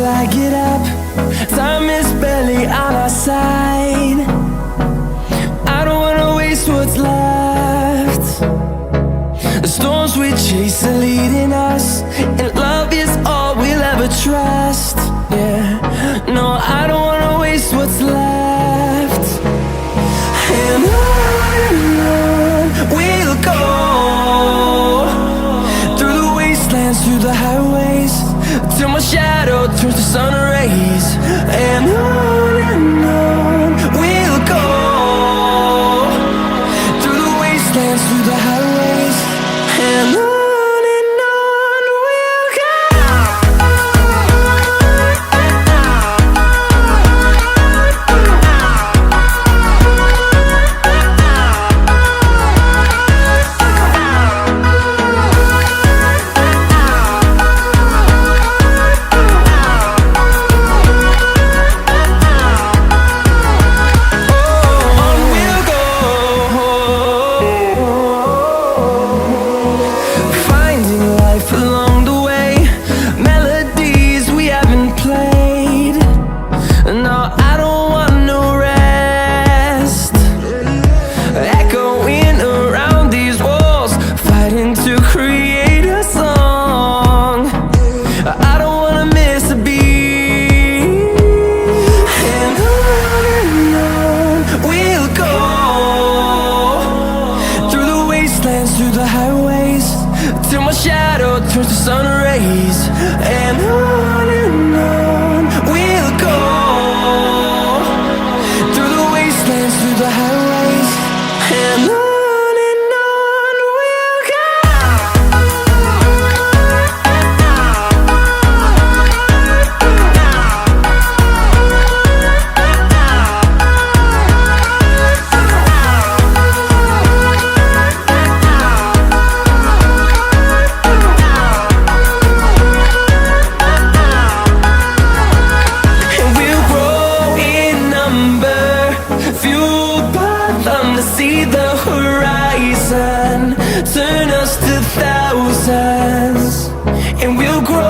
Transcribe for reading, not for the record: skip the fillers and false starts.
I get up. Time is barely on our side. I don't wanna waste what's left. The storms we chase are leading us, and love is all we'll ever trust. Yeah, no, I don't wanna waste what's left. And on we'll go, through the wastelands, through the highways, till my shadow turns to sun rays. And on we'll go, through the wastelands, through the highways, and on we'll go. Through the highways, till my shadow turns to sun rays. And on we'll go, through the wastelands, through the highways, and on. See the horizon turn us to thousands, and we'll grow